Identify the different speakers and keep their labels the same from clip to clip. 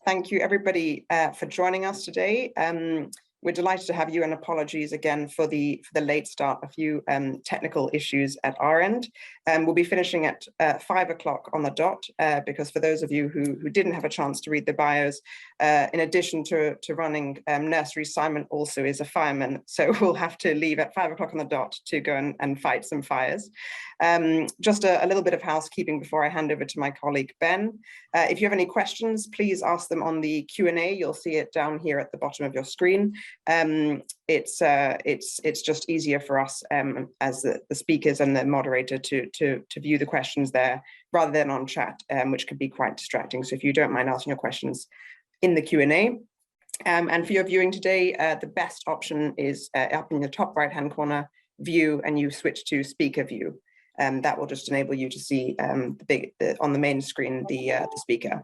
Speaker 1: Thank you, everybody, for joining us today. We're delighted to have you, and apologies again for the late start, a few technical issues at our end. We'll be finishing at 5 o'clock on the dot, because for those of you who didn't have a chance to read the bios, in addition to running nurseries, Simon also is a fireman, so we'll have to leave at 5 o'clock on the dot to go and fight some fires. Just a little bit of housekeeping before I hand over to my colleague Ben. If you have any questions, please ask them on the Q&A. You'll see it down here at the bottom of your screen. It's just easier for us as the speakers and the moderator to view the questions there rather than on chat, which could be quite distracting. So if you don't mind asking your questions in the Q&A. And for your viewing today, the best option is up in the top right-hand corner, view, and you switch to speaker view. That will just enable you to see on the main screen the speaker.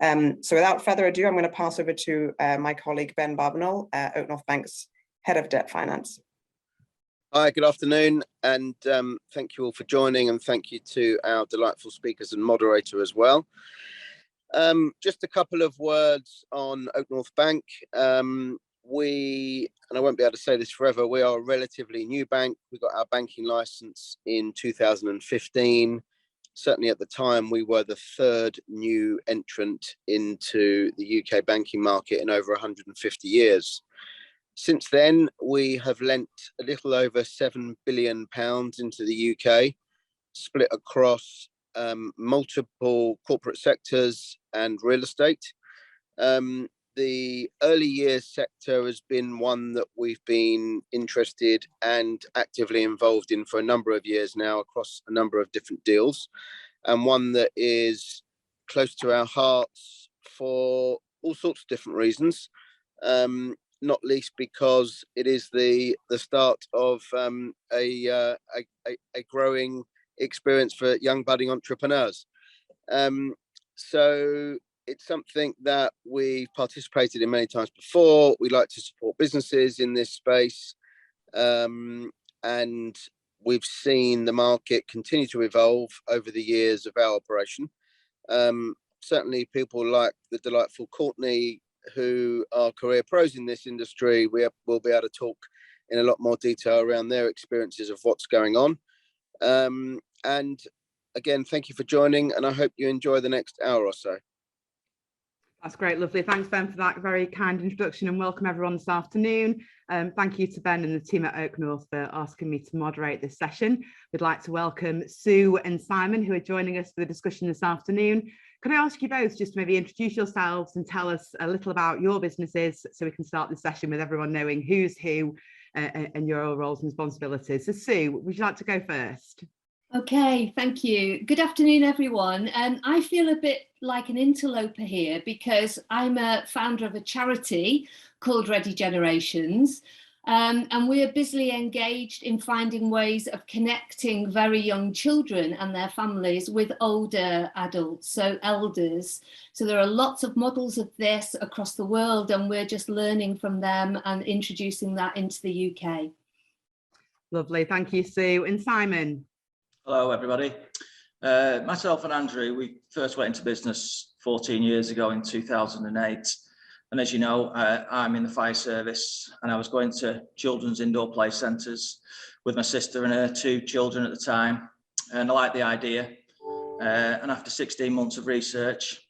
Speaker 1: So without further ado, I'm going to pass over to my colleague Ben Barbanel, OakNorth Bank's Head of Debt Finance.
Speaker 2: Hi, good afternoon, and thank you all for joining, and thank you to our delightful speakers and moderator as well. Just a couple of words on OakNorth Bank. And I won't be able to say this forever, we are a relatively new bank. We got our banking license in 2015. Certainly at the time, we were the third new entrant into the UK banking market in over 150 years. Since then, we have lent a little over £7 billion into the UK, split across multiple corporate sectors and real estate. The early years sector has been one that we've been interested and actively involved in for a number of years now across a number of different deals, and one that is close to our hearts for all sorts of different reasons, not least because it is the start of a growing experience for young budding entrepreneurs. So it's something that we've participated in many times before. We like to support businesses in this space, and we've seen the market continue to evolve over the years of our operation. Certainly people like the delightful Courteney, who are career pros in this industry, will be able to talk in a lot more detail around their experiences of what's going on. And again, thank you for joining, and I hope you enjoy the next hour or so.
Speaker 3: That's great, lovely. Thanks, Ben, for that very kind introduction, and welcome everyone this afternoon. Thank you to Ben and the team at OakNorth for asking me to moderate this session. We'd like to welcome Sue and Simon, who are joining us for the discussion this afternoon. Could I ask you both just to maybe introduce yourselves and tell us a little about your businesses, so we can start this session with everyone knowing who's who and your roles and responsibilities. So Sue, would you like to go first?
Speaker 4: Okay, thank you. Good afternoon, everyone. I feel a bit like an interloper here because I'm a founder of a charity called Ready Generations, and we are busily engaged in finding ways of connecting very young children and their families with older adults, so elders. So there are lots of models of this across the world, and we're just learning from them and introducing that into the UK.
Speaker 3: Lovely, thank you, Sue. And Simon?
Speaker 5: Hello, everybody. Myself and Andrew, we first went into business 14 years ago in 2008. And as you know, I'm in the fire service, and I was going to children's indoor play centres with my sister and her 2 children at the time. And I liked the idea. And after 16 months of research,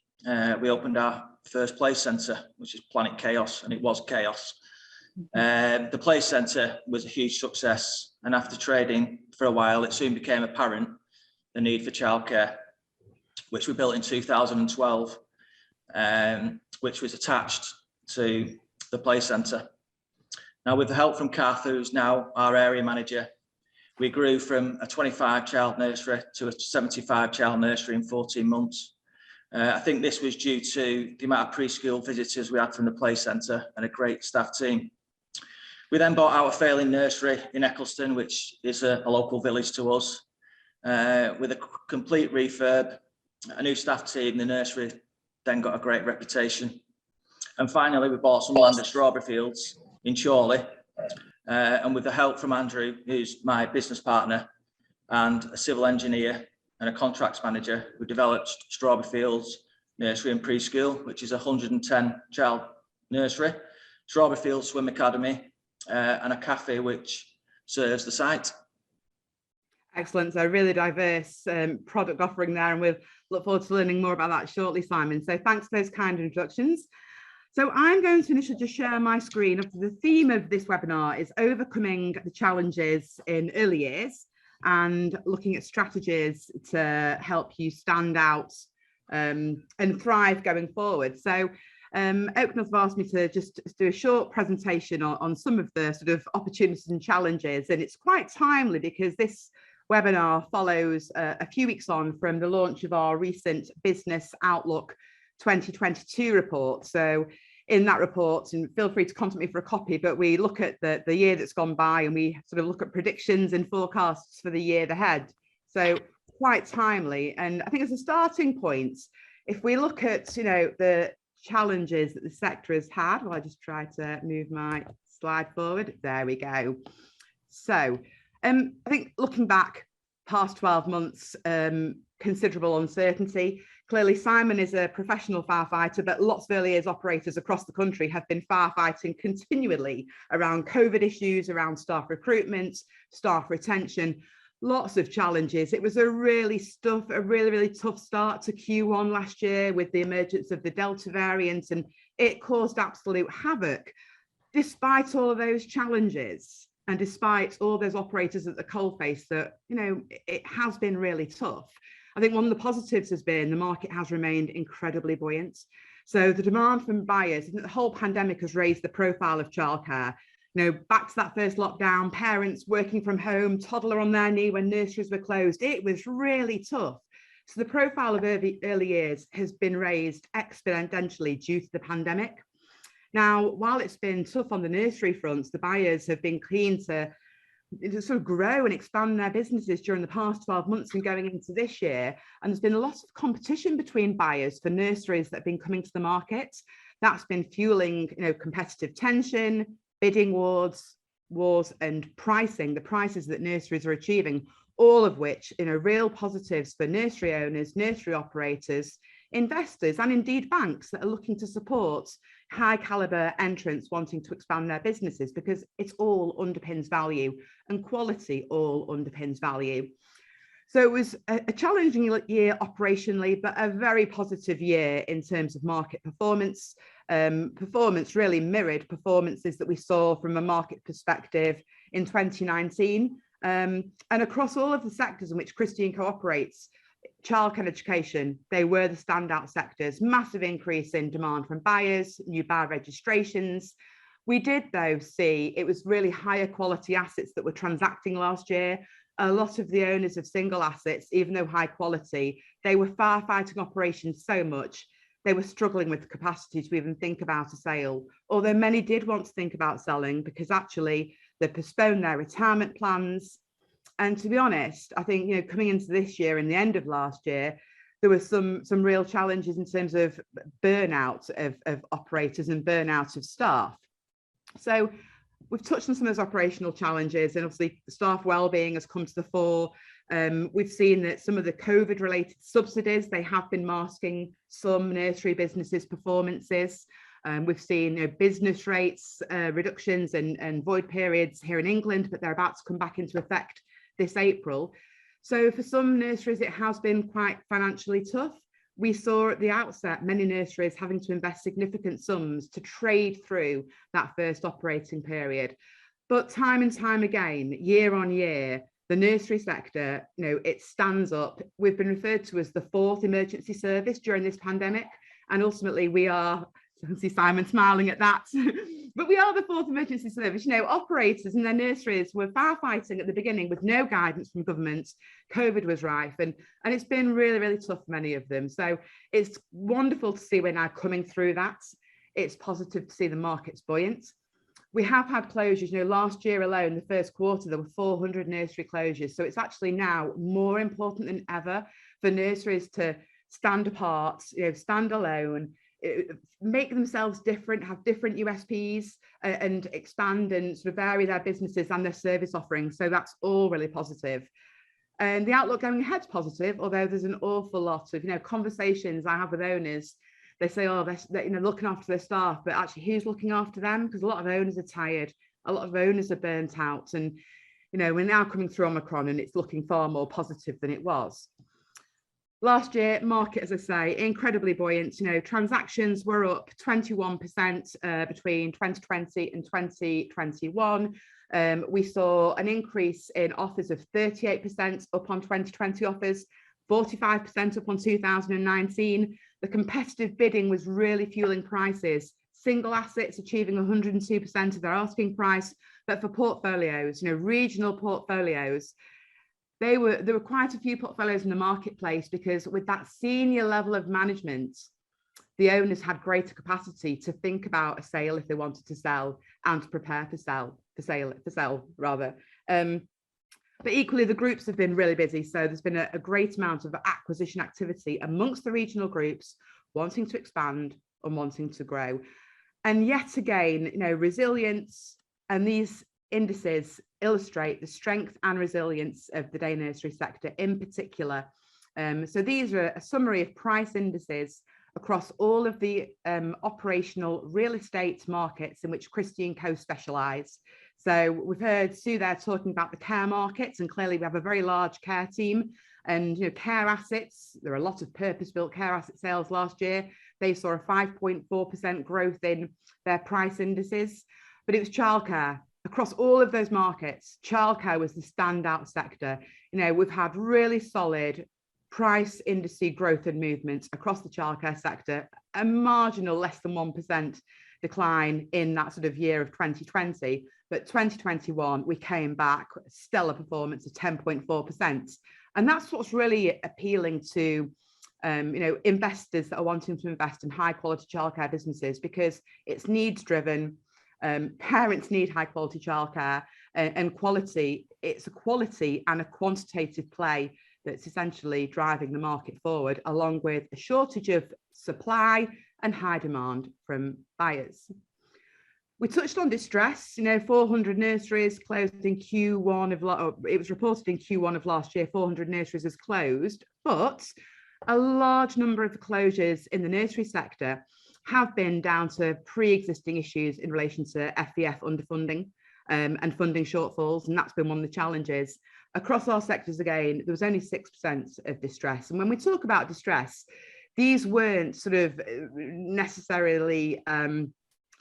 Speaker 5: we opened our first play centre, which is Planet Chaos, and it was chaos. The play centre was a huge success, and after trading for a while, it soon became apparent the need for childcare, which we built in 2012, which was attached to the play centre. Now, with the help from Kath, who's now our area manager, we grew from a 25-child nursery to a 75-child nursery in 14 months. I think this was due to the amount of preschool visitors we had from the play centre and a great staff team. We then bought out a failing nursery in Eccleston, which is a local village to us, with a complete refurb, a new staff team. The nursery then got a great reputation. And finally, we bought some land at Strawberry Fields in Chorley. And with the help from Andrew, who's my business partner, and a civil engineer and a contracts manager, we developed Strawberry Fields nursery and preschool, which is a 110 child nursery, Strawberry Field Swim Academy, and a cafe which serves the site.
Speaker 3: Excellent. So really diverse product offering there, and we'll look forward to learning more about that shortly, Simon. So thanks for those kind introductions. So I'm going to initially just share my screen. The theme of this webinar is overcoming the challenges in early years and looking at strategies to help you stand out and thrive going forward. So OakNorth have asked me to just do a short presentation on some of the sort of opportunities and challenges, and it's quite timely because this webinar follows a few weeks on from the launch of our recent Business Outlook 2022 report. So in that report, and feel free to contact me for a copy, but we look at the year that's gone by and we sort of look at predictions and forecasts for the year ahead. So quite timely. And I think as a starting point, if we look at, you know, the challenges that the sector has had, well, I just try to move my slide forward. There we go. So I think looking back past 12 months, considerable uncertainty. Clearly, Simon is a professional firefighter, but lots of early years operators across the country have been firefighting continually around COVID issues, around staff recruitment, staff retention, lots of challenges. It was a really tough start to Q1 last year with the emergence of the Delta variant, and it caused absolute havoc. Despite all of those challenges, and despite all those operators at the coalface, that, you know, it has been really tough. I think one of the positives has been the market has remained incredibly buoyant. So the demand from buyers, I think the whole pandemic has raised the profile of childcare. You know, back to that first lockdown, parents working from home, toddler on their knee when nurseries were closed. It was really tough. So the profile of early years has been raised exponentially due to the pandemic. Now, while it's been tough on the nursery fronts, the buyers have been keen to sort of grow and expand their businesses during the past 12 months and going into this year. And there's been a lot of competition between buyers for nurseries that have been coming to the market. That's been fueling, you know, competitive tension, bidding wars and pricing, the prices that nurseries are achieving, all of which, you know, real positives for nursery owners, nursery operators, investors, and indeed banks that are looking to support high caliber entrants wanting to expand their businesses, because it all underpins value and quality all underpins value. So it was a challenging year operationally, but a very positive year in terms of market performance. Performance really mirrored performances that we saw from a market perspective in 2019. And across all of the sectors in which Christie Co operates, childcare and education, they were the standout sectors. Massive increase in demand from buyers, new buyer registrations. We did, though, see it was really higher quality assets that were transacting last year. A lot of the owners of single assets, even though high quality, they were firefighting operations so much, they were struggling with the capacity to even think about a sale. Although many did want to think about selling because actually they postponed their retirement plans. And to be honest, I think, you know, coming into this year and the end of last year, there were some real challenges in terms of burnout of operators and burnout of staff. So we've touched on some of those operational challenges, and obviously staff wellbeing has come to the fore. We've seen that some of the COVID related subsidies, they have been masking some nursery businesses' performances. We've seen, you know, business rates reductions and void periods here in England, but they're about to come back into effect this April. So for some nurseries, it has been quite financially tough. We saw at the outset many nurseries having to invest significant sums to trade through that first operating period. But time and time again, year on year, the nursery sector, you know, it stands up. We've been referred to as the fourth emergency service during this pandemic. And ultimately we are, I can see Simon smiling at that, but we are the fourth emergency service. You know, operators in their nurseries were firefighting at the beginning with no guidance from government. COVID was rife, and it's been really, really tough for many of them. So it's wonderful to see we're now coming through that. It's positive to see the market's buoyant. We have had closures, you know, last year alone, the first quarter, there were 400 nursery closures. So it's actually now more important than ever for nurseries to stand apart, you know, stand alone, make themselves different, have different USPs, and expand and sort of vary their businesses and their service offerings. So that's all really positive. And the outlook going ahead's positive, although there's an awful lot of, conversations I have with owners. They say, oh, they're looking after their staff, but actually who's looking after them? Because a lot of owners are tired. A lot of owners are burnt out. And, we're now coming through Omicron and it's looking far more positive than it was. Last year, market, as I say, incredibly buoyant. Transactions were up 21% between 2020 and 2021. We saw an increase in offers of 38% up on 2020 offers, 45% up on 2019. The competitive bidding was really fueling prices. Single assets achieving 102% of their asking price, but for portfolios, regional portfolios, there were quite a few portfolios in the marketplace, because with that senior level of management, the owners had greater capacity to think about a sale if they wanted to sell, and to prepare for sale. But equally, the groups have been really busy. So there's been a great amount of acquisition activity amongst the regional groups, wanting to expand and wanting to grow. And yet again, resilience, and these indices illustrate the strength and resilience of the day nursery sector in particular. So these are a summary of price indices across all of the operational real estate markets in which Christie Co specialise. So we've heard Sue there talking about the care markets, and clearly we have a very large care team. And care assets, there are a lot of purpose-built care asset sales last year. They saw a 5.4% growth in their price indices, but it was childcare. Across all of those markets, childcare was the standout sector. We've had really solid price indice growth and movements across the childcare sector, a marginal less than 1% decline in that sort of year of 2020. But 2021, we came back, stellar performance of 10.4%. And that's what's really appealing to investors that are wanting to invest in high quality childcare businesses, because it's needs driven. Parents need high quality childcare, and quality. It's a quality and a quantitative play that's essentially driving the market forward, along with a shortage of supply and high demand from buyers. We touched on distress. 400 nurseries closed in Q1 of, it was reported in Q1 of last year, 400 nurseries was closed, but a large number of the closures in the nursery sector have been down to pre-existing issues in relation to FEF underfunding and funding shortfalls, and that's been one of the challenges. Across our sectors, again, there was only 6% of distress. And when we talk about distress, these weren't sort of necessarily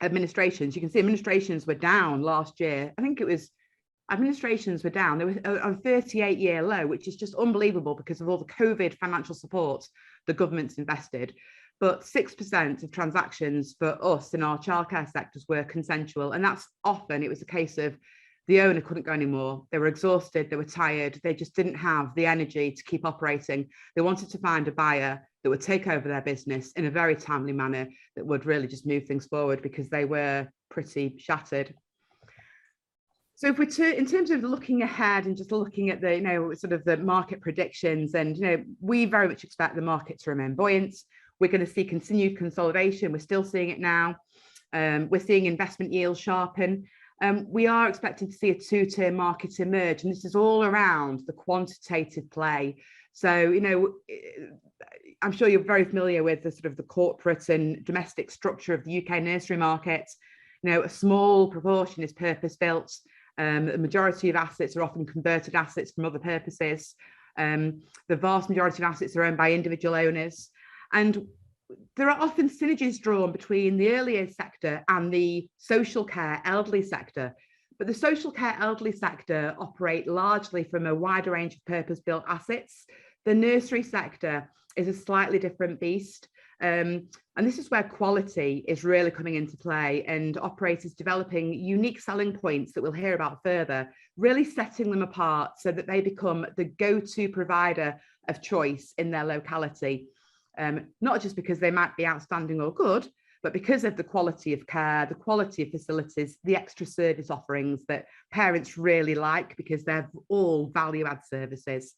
Speaker 3: administrations. You can see administrations were down last year. I think it was administrations were down. They were a 38-year low, which is just unbelievable because of all the COVID financial support the government's invested. But 6% of transactions for us in our childcare sectors were consensual. And that's often, it was a case of the owner couldn't go anymore. They were exhausted, they were tired, they just didn't have the energy to keep operating. They wanted to find a buyer that would take over their business in a very timely manner that would really just move things forward, because they were pretty shattered. So if we're in terms of looking ahead and just looking at the, sort of the market predictions, and, we very much expect the market to remain buoyant. We're going to see continued consolidation. We're still seeing it now. We're seeing investment yields sharpen. We are expecting to see a two-tier market emerge, and this is all around the quantitative play. So, I'm sure you're very familiar with the sort of the corporate and domestic structure of the UK nursery market. A small proportion is purpose-built. The majority of assets are often converted assets from other purposes. The vast majority of assets are owned by individual owners. And there are often synergies drawn between the earlier sector and the social care elderly sector. But the social care elderly sector operate largely from a wider range of purpose-built assets. The nursery sector is a slightly different beast. And this is where quality is really coming into play, and operators developing unique selling points that we'll hear about further, really setting them apart so that they become the go-to provider of choice in their locality. Not just because they might be outstanding or good, but because of the quality of care, the quality of facilities, the extra service offerings that parents really like, because they're all value-add services.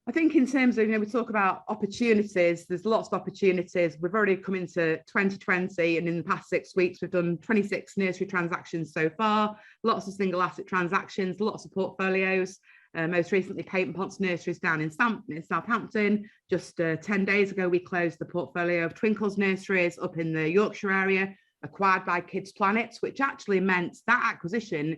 Speaker 3: I think in terms of, we talk about opportunities, there's lots of opportunities. We've already come into 2020, and in the past 6 weeks, we've done 26 nursery transactions so far, lots of single asset transactions, lots of portfolios. most recently Paint Ponds Nurseries down in Southampton. Just 10 days ago, we closed the portfolio of Twinkle's Nurseries up in the Yorkshire area, acquired by Kids Planet, which actually meant that acquisition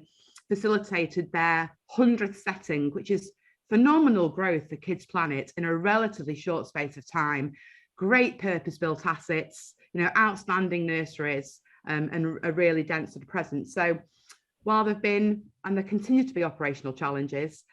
Speaker 3: facilitated their 100th setting, which is phenomenal growth for Kids Planet in a relatively short space of time. Great purpose-built assets, outstanding nurseries, and a really dense presence. So while there've been, and there continue to be, operational challenges,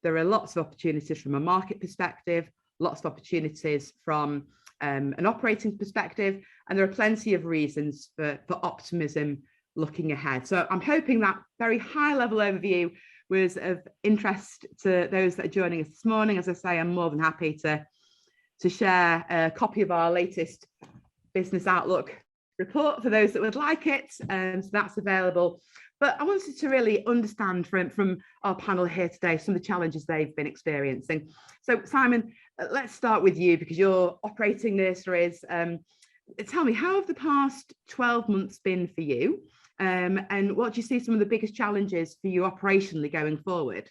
Speaker 3: there are lots of opportunities from a market perspective, lots of opportunities from an operating perspective, and there are plenty of reasons for optimism looking ahead. So I'm hoping that very high level overview was of interest to those that are joining us this morning. As I say, I'm more than happy to share a copy of our latest business outlook report for those that would like it. So that's available. But I wanted to really understand from our panel here today some of the challenges they've been experiencing. So Simon, let's start with you, because you're operating nurseries. Tell me, how have the past 12 months been for you? And what do you see some of the biggest challenges for you operationally going forward?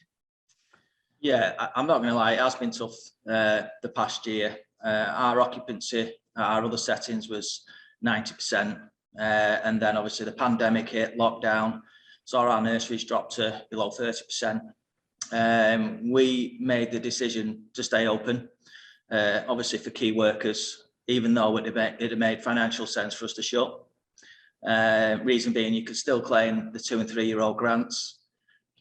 Speaker 5: Yeah, I'm not going to lie, it has been tough the past year. Our occupancy at our other settings was 90%. And then obviously the pandemic hit, lockdown, saw our nurseries drop to below 30%. We made the decision to stay open, obviously for key workers, even though it had made financial sense for us to shut. Reason being, you could still claim the 2- and 3-year-old grants,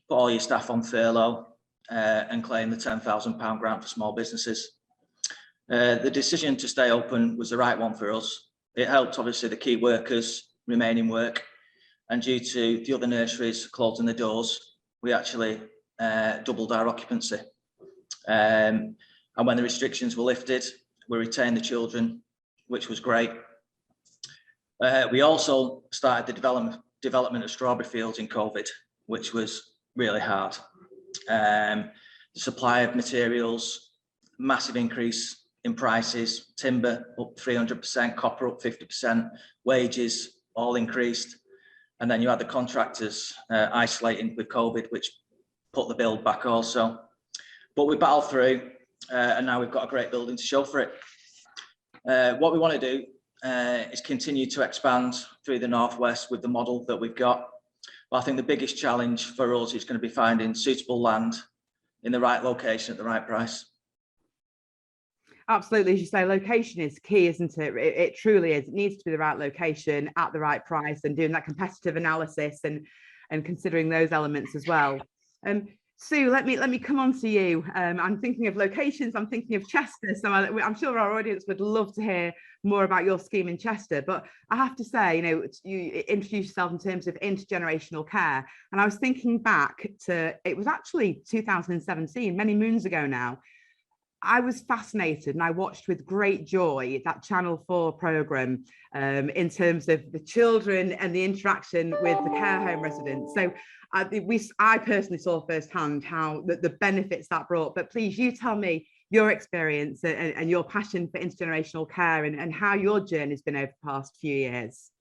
Speaker 5: put all your staff on furlough, and claim the £10,000 grant for small businesses. The decision to stay open was the right one for us. It helped obviously the key workers remain in work, and due to the other nurseries closing the doors, we actually doubled our occupancy. And when the restrictions were lifted, we retained the children, which was great. We also started the development of strawberry fields in COVID, which was really hard. The supply of materials, massive increase in prices, timber up 300%, copper up 50%, wages all increased. And then you had the contractors isolating with COVID, which put the build back also. But we battled through, and now we've got a great building to show for it. What we want to do is continue to expand through the Northwest with the model that we've got. But I think the biggest challenge for us is going to be finding suitable land in the right location at the right price.
Speaker 3: Absolutely, as you say, location is key, isn't it? It truly is. It needs to be the right location at the right price, and doing that competitive analysis and considering those elements as well. Sue, let me come on to you. I'm thinking of locations, I'm thinking of Chester, so I'm sure our audience would love to hear more about your scheme in Chester. But I have to say, you introduce yourself in terms of intergenerational care, and I was thinking back to, it was actually 2017, many moons ago now. I was fascinated, and I watched with great joy that Channel 4 programme in terms of the children and the interaction with the care home residents. So I personally saw firsthand how the benefits that brought. But please, you tell me your experience and your passion for intergenerational care, and how your journey has been over the past few years.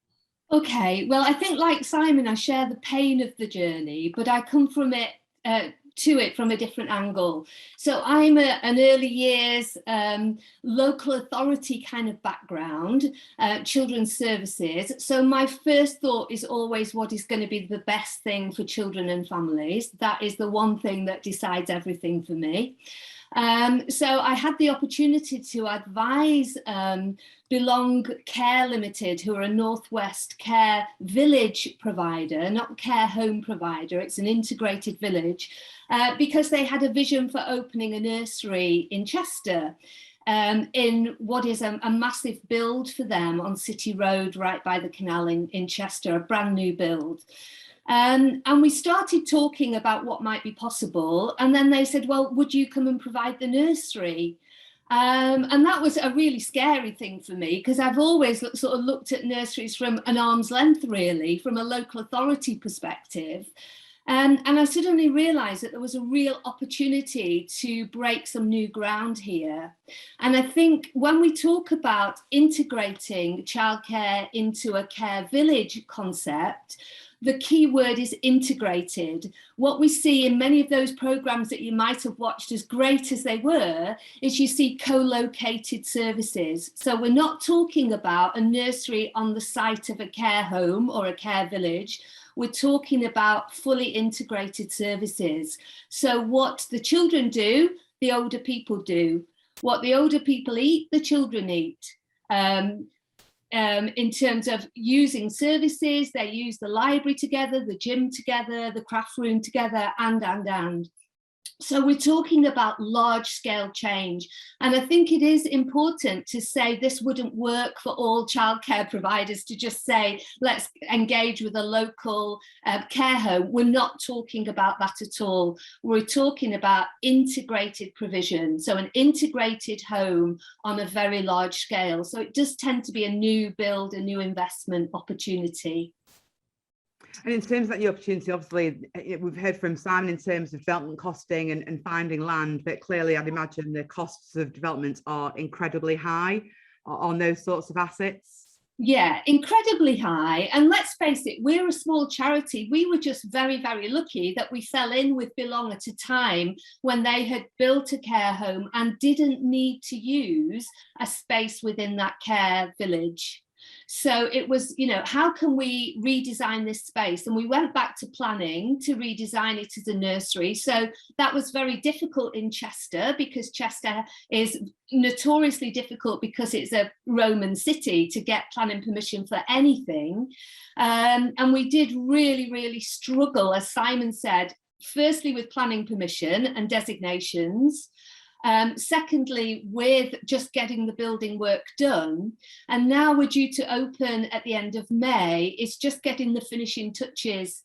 Speaker 4: Okay, well, I think like Simon, I share the pain of the journey, but I come from it to it from a different angle. So I'm an early years local authority kind of background, children's services. So my first thought is always what is going to be the best thing for children and families. That is the one thing that decides everything for me. So I had the opportunity to advise Belong Care Limited, who are a Northwest care village provider, not care home provider. It's an integrated village, because they had a vision for opening a nursery in Chester, in what is a massive build for them on City Road, right by the canal in Chester, a brand new build. And we started talking about what might be possible. And then they said, well, would you come and provide the nursery? And that was a really scary thing for me, because I've always sort of looked at nurseries from an arm's length, really, from a local authority perspective. And I suddenly realised that there was a real opportunity to break some new ground here. And I think when we talk about integrating childcare into a care village concept, the key word is integrated. What we see in many of those programs that you might have watched, as great as they were, is you see co-located services. So we're not talking about a nursery on the site of a care home or a care village. We're talking about fully integrated services. So what the children do, the older people do. What the older people eat, the children eat. In terms of using services, they use the library together, the gym together, the craft room together, and. So we're talking about large scale change. And I think it is important to say this wouldn't work for all childcare providers to just say, let's engage with a local care home. We're not talking about that at all. We're talking about integrated provision. So an integrated home on a very large scale. So it does tend to be a new build, a new investment opportunity.
Speaker 3: And in terms of that new opportunity, obviously, we've heard from Simon in terms of development costing and finding land, but clearly I'd imagine the costs of development are incredibly high on those sorts of assets.
Speaker 4: Yeah, incredibly high. And let's face it, we're a small charity. We were just very, very lucky that we fell in with Belong at a time when they had built a care home and didn't need to use a space within that care village. So it was, you know, how can we redesign this space? And we went back to planning to redesign it as a nursery. So that was very difficult in Chester, because Chester is notoriously difficult because it's a Roman city to get planning permission for anything. And we did really, really struggle, as Simon said, firstly with planning permission and designations. Secondly, with just getting the building work done. And now we're due to open at the end of May. It's just getting the finishing touches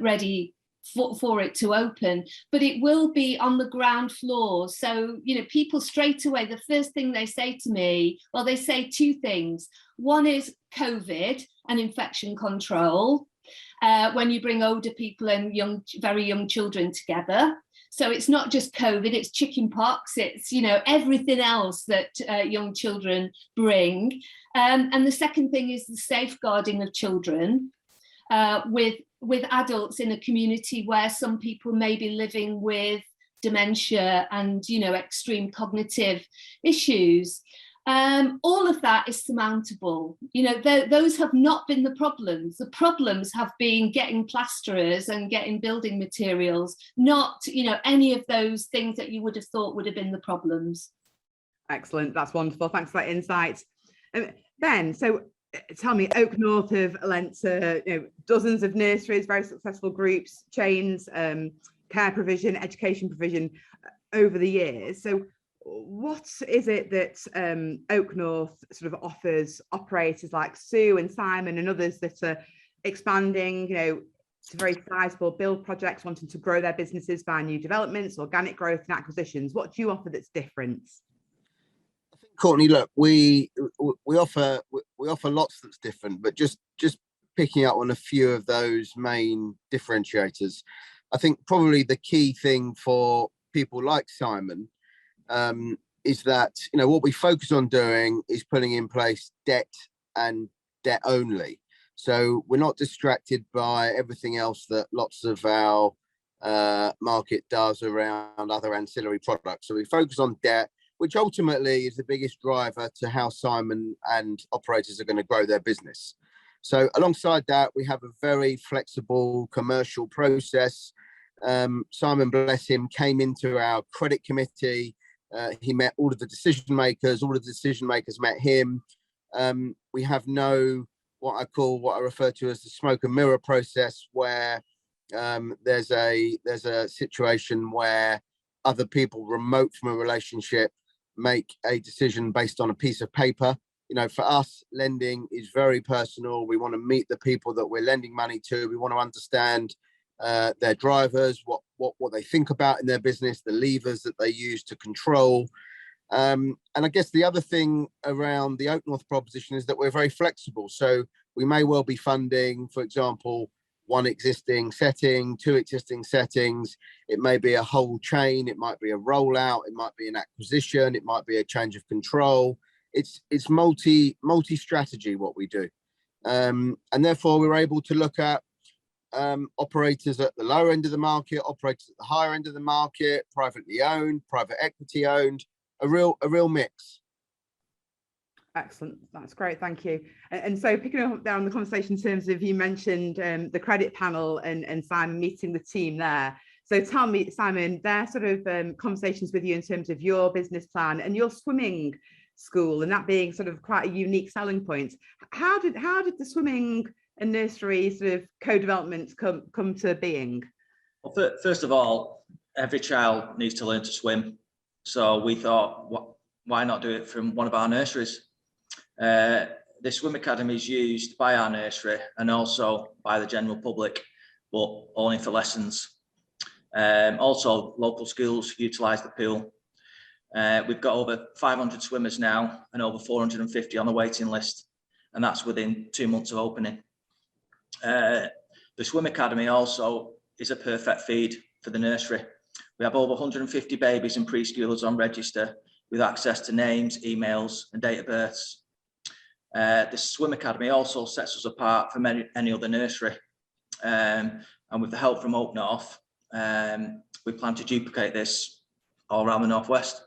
Speaker 4: ready for it to open, but it will be on the ground floor. So, you know, people straight away, the first thing they say to me, well, they say two things. One is COVID and infection control, when you bring older people and very young children together. So it's not just COVID, it's chicken pox, it's, you know, everything else that young children bring. And the second thing is the safeguarding of children with adults in a community where some people may be living with dementia and, you know, extreme cognitive issues. All of that is surmountable. You know, those have not been the problems. The problems have been getting plasterers and getting building materials, not, you know, any of those things that you would have thought would have been the problems.
Speaker 3: Excellent. That's wonderful. Thanks for that insight. Ben, so tell me, OakNorth have lent to, you know, dozens of nurseries, very successful groups, chains, care provision, education provision over the years. So what is it that OakNorth sort of offers operators like Sue and Simon and others that are expanding, you know, to very sizable build projects, wanting to grow their businesses via new developments, organic growth and acquisitions? What do you offer that's different?
Speaker 2: I think, Courtney, look, we offer lots that's different, but just picking up on a few of those main differentiators, I think probably the key thing for people like Simon is that, you know, what we focus on doing is putting in place debt and debt only. So we're not distracted by everything else that lots of our market does around other ancillary products. So we focus on debt, which ultimately is the biggest driver to how Simon and operators are going to grow their business. So alongside that, we have a very flexible commercial process. Simon, bless him, came into our credit committee. He met all of the decision makers, all of the decision makers met him. We have what I refer to as the smoke and mirror process, where there's a situation where other people remote from a relationship make a decision based on a piece of paper. You know, for us, lending is very personal. We want to meet the people that we're lending money to. We want to understand their drivers, what they think about in their business, the levers that they use to control. And I guess the other thing around the OakNorth proposition is that we're very flexible. So we may well be funding, for example, one existing setting, two existing settings. It may be a whole chain. It might be a rollout. It might be an acquisition. It might be a change of control. It's multi-strategy what we do. And therefore we're able to look at operators at the lower end of the market, operators at the higher end of the market, privately owned, private equity owned, a real mix.
Speaker 3: Excellent, that's great, thank you. And so picking up there on the conversation in terms of, you mentioned the credit panel and Simon meeting the team there. So tell me, Simon, their sort of conversations with you in terms of your business plan and your swimming school, and that being sort of quite a unique selling point. How did the swimming and nursery sort of co-development come to being?
Speaker 5: Well, first of all, every child needs to learn to swim. So we thought, why not do it from one of our nurseries? The swim academy is used by our nursery and also by the general public, but only for lessons. Also, local schools utilise the pool. We've got over 500 swimmers now and over 450 on the waiting list, and that's within 2 months of opening. The swim academy also is a perfect feed for the nursery. We have over 150 babies and preschoolers on register with access to names, emails and date of births. The swim academy also sets us apart from any other nursery, and with the help from OakNorth, we plan to duplicate this all around the Northwest.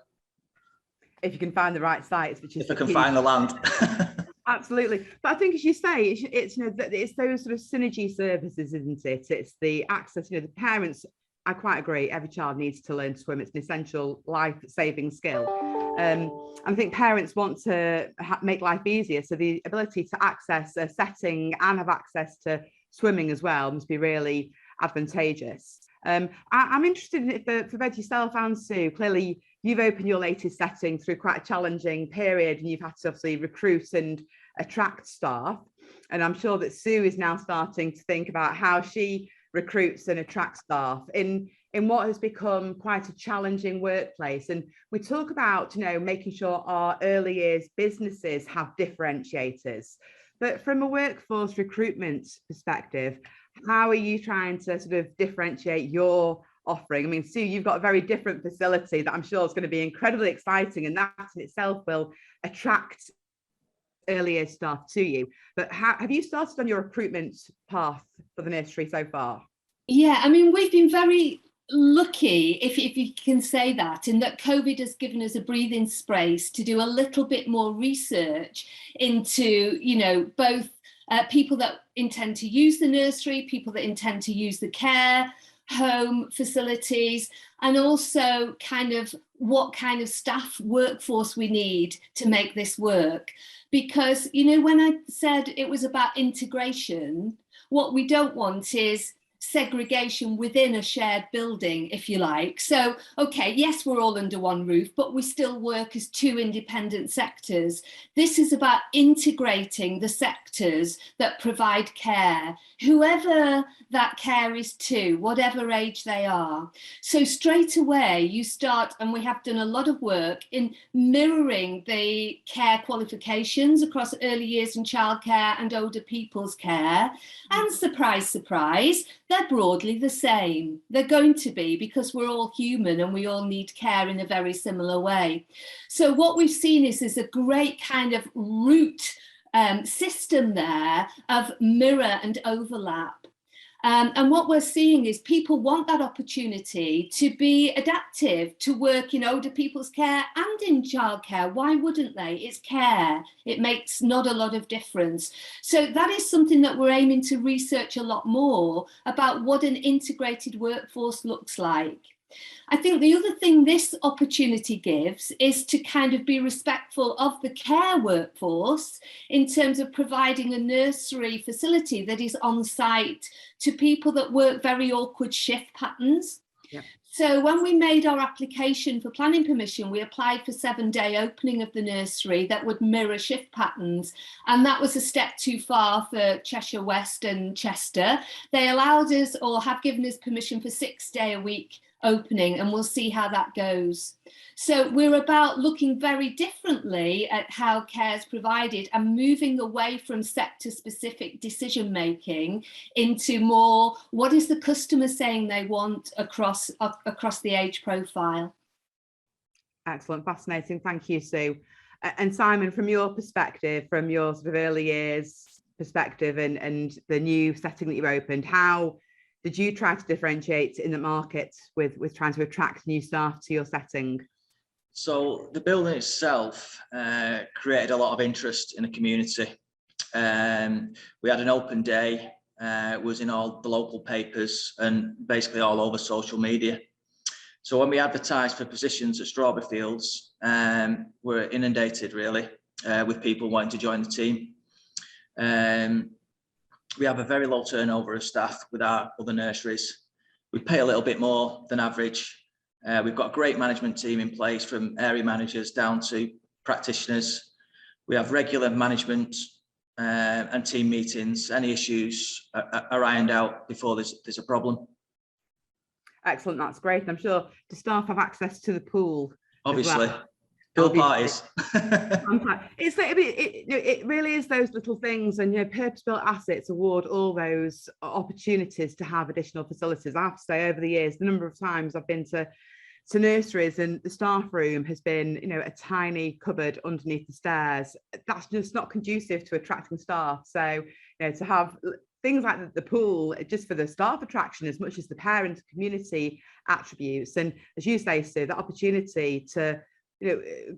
Speaker 5: If
Speaker 3: you can find the right sites, which is
Speaker 5: if I can find the land.
Speaker 3: Absolutely, but I think, as you say, it's it's those sort of synergy services, isn't it? It's the access. The parents, I quite agree, every child needs to learn to swim. It's an essential life-saving skill. I think parents want to make life easier, so the ability to access a setting and have access to swimming as well must be really advantageous. I'm interested in it for both yourself and Sue. Clearly, you've opened your latest setting through quite a challenging period, and you've had to obviously recruit and attract staff. And I'm sure that Sue is now starting to think about how she recruits and attracts staff in what has become quite a challenging workplace. And we talk about, making sure our early years businesses have differentiators. But from a workforce recruitment perspective, how are you trying to sort of differentiate your offering? I mean, Sue, you've got a very different facility that I'm sure is going to be incredibly exciting, and that in itself will attract earlier staff to you. But have you started on your recruitment path for the nursery so far?
Speaker 4: Yeah, I mean, we've been very lucky, if you can say that, in that COVID has given us a breathing space to do a little bit more research into, both people that intend to use the nursery, people that intend to use the care home facilities, and also kind of what kind of staff workforce we need to make this work. Because, when I said it was about integration, what we don't want is segregation within a shared building, if you like. So, okay, yes, we're all under one roof, but we still work as two independent sectors. This is about integrating the sectors that provide care, whoever that care is to, whatever age they are. So straight away you start, and we have done a lot of work in mirroring the care qualifications across early years and childcare and older people's care. And surprise, surprise, they're broadly the same. They're going to be, because we're all human and we all need care in a very similar way. So what we've seen is there's a great kind of root system there of mirror and overlap. And what we're seeing is people want that opportunity to be adaptive, to work in older people's care and in childcare. Why wouldn't they? It's care. It makes not a lot of difference. So that is something that we're aiming to research a lot more about, what an integrated workforce looks like. I think the other thing this opportunity gives is to kind of be respectful of the care workforce in terms of providing a nursery facility that is on site to people that work very awkward shift patterns.
Speaker 3: Yeah.
Speaker 4: So when we made our application for planning permission, we applied for 7-day opening of the nursery that would mirror shift patterns. And that was a step too far for Cheshire West and Chester. They allowed us, or have given us, permission for 6-day-a-week opening, and we'll see how that goes. So we're about looking very differently at how care is provided and moving away from sector-specific decision making into more, what is the customer saying they want across the age profile.
Speaker 3: Excellent, fascinating. Thank you, Sue. And Simon, from your perspective, from your sort of early years perspective and the new setting that you opened, how did you try to differentiate in the market with trying to attract new staff to your setting?
Speaker 5: So the building itself created a lot of interest in the community. We had an open day, was in all the local papers and basically all over social media. So when we advertised for positions at Strawberry Fields, we're inundated really with people wanting to join the team. We have a very low turnover of staff with our other nurseries. We pay a little bit more than average. We've got a great management team in place, from area managers down to practitioners. We have regular management and team meetings. Any issues are ironed out before there's a problem.
Speaker 3: Excellent, that's great. I'm sure the staff have access to the pool.
Speaker 5: Obviously.
Speaker 3: Well.
Speaker 5: Pool parties.
Speaker 3: It really is those little things, and purpose-built assets award all those opportunities to have additional facilities. I have to say, over the years, the number of times I've been to nurseries and the staff room has been, a tiny cupboard underneath the stairs. That's just not conducive to attracting staff. So, to have things like the pool, just for the staff attraction as much as the parent community attributes, and as you say, Sue, the opportunity to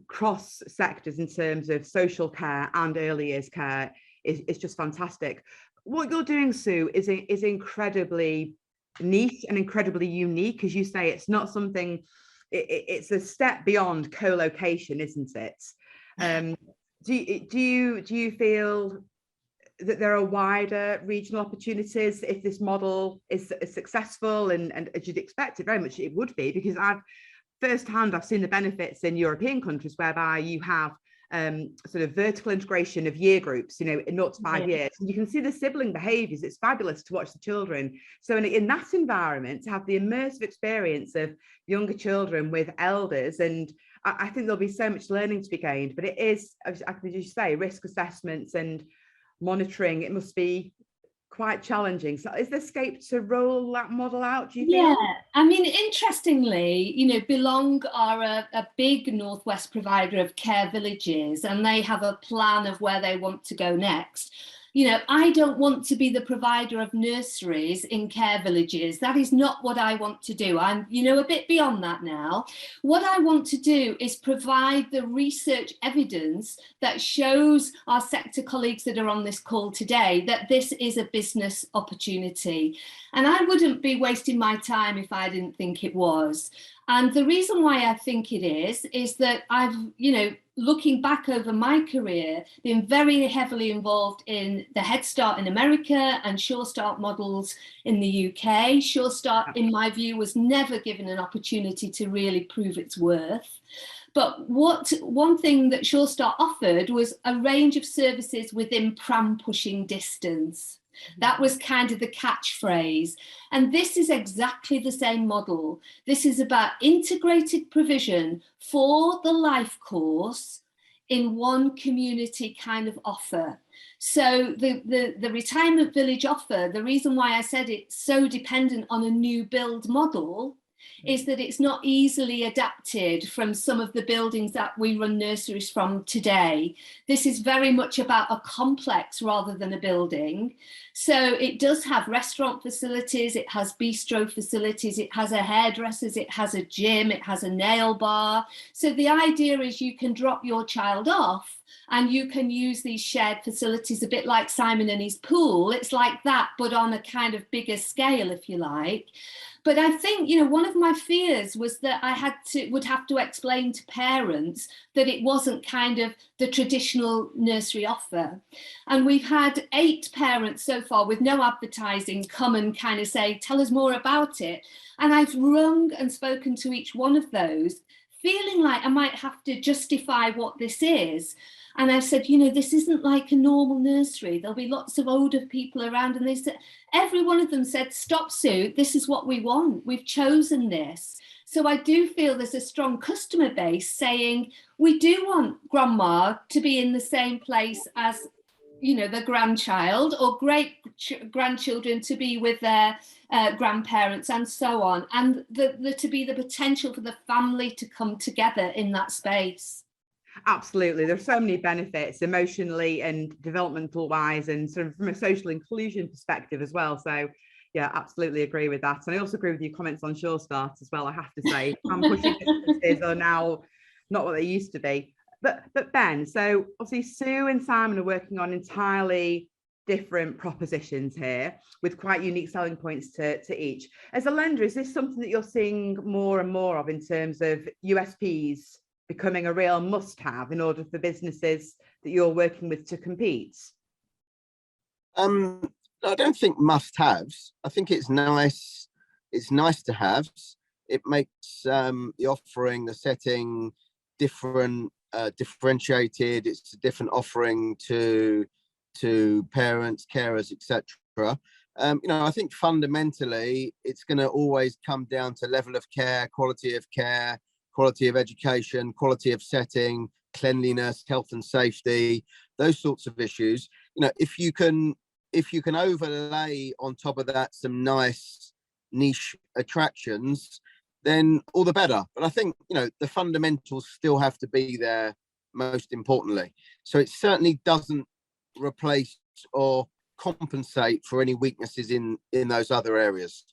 Speaker 3: cross sectors in terms of social care and early years care is just fantastic. What you're doing, Sue, is incredibly neat and incredibly unique. As you say, it's not something, it's a step beyond co-location, isn't it? Do you feel that there are wider regional opportunities if this model is successful, and as you'd expect it, very much it would be, because I've seen the benefits in European countries whereby you have sort of vertical integration of year groups, in 0 to 5 years. And you can see the sibling behaviours. It's fabulous to watch the children. So in that environment, to have the immersive experience of younger children with elders, and I think there'll be so much learning to be gained. But it is, as you say, risk assessments and monitoring. It must be quite challenging. So is there scope to roll that model out, do you think?
Speaker 4: Yeah, I mean, interestingly, Belong are a big Northwest provider of care villages, and they have a plan of where they want to go next. I don't want to be the provider of nurseries in care villages. That is not what I want to do. I'm, a bit beyond that now. What I want to do is provide the research evidence that shows our sector colleagues that are on this call today that this is a business opportunity. And I wouldn't be wasting my time if I didn't think it was. And the reason why I think it is that I've, looking back over my career, been very heavily involved in the Head Start in America and Sure Start models in the UK. Sure Start, in my view, was never given an opportunity to really prove its worth. But one thing that Sure Start offered was a range of services within pram pushing distance. That was kind of the catchphrase. And this is exactly the same model. This is about integrated provision for the life course in one community kind of offer. So the retirement village offer, the reason why I said it's so dependent on a new build model is that it's not easily adapted from some of the buildings that we run nurseries from today. This is very much about a complex rather than a building. So it does have restaurant facilities, it has bistro facilities, it has a hairdressers, it has a gym, it has a nail bar. So the idea is you can drop your child off and you can use these shared facilities a bit like Simon and his pool. It's like that, but on a kind of bigger scale, if you like. But I think, one of my fears was that I would have to explain to parents that it wasn't kind of the traditional nursery offer. And we've had 8 parents so far with no advertising come and kind of say, tell us more about it. And I've rung and spoken to each one of those, feeling like I might have to justify what this is. And I said, this isn't like a normal nursery. There'll be lots of older people around. And they said, every one of them said, stop, Sue, this is what we want. We've chosen this. So I do feel there's a strong customer base saying, we do want grandma to be in the same place as, the grandchild, or great grandchildren to be with their grandparents and so on. And to be the potential for the family to come together in that space.
Speaker 3: Absolutely. There's so many benefits emotionally and developmental wise, and sort of from a social inclusion perspective as well. So yeah, absolutely agree with that. And I also agree with your comments on Sure Start as well, I have to say. Pushing distances are now not what they used to be. But Ben, so obviously Sue and Simon are working on entirely different propositions here with quite unique selling points to each. As a lender, is this something that you're seeing more and more of in terms of USPs becoming a real must-have in order for businesses that you're working with to compete?
Speaker 2: I don't think must-haves. I think it's nice. It's nice to have. It makes the offering, the setting different, differentiated. It's a different offering to parents, carers, etc. I think fundamentally it's going to always come down to level of care, quality of education, quality of setting, cleanliness, health and safety, those sorts of issues. If you can overlay on top of that some nice niche attractions, then all the better. But I think the fundamentals still have to be there most importantly. So it certainly doesn't replace or compensate for any weaknesses in those other areas.